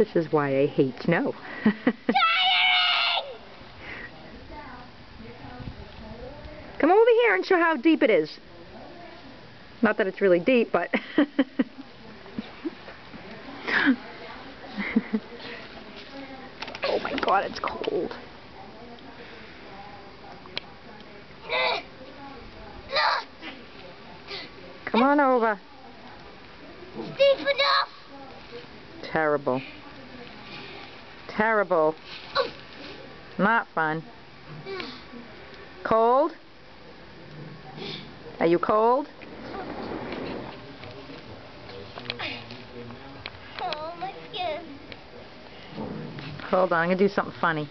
This is why I hate snow. Come over here and show how deep it is. Not that it's really deep, but... Oh my God, it's cold. Come on over. Deep enough. Terrible. Terrible. Not fun. Cold? Are you cold? Oh, my skin. Hold on, I'm going to do something funny.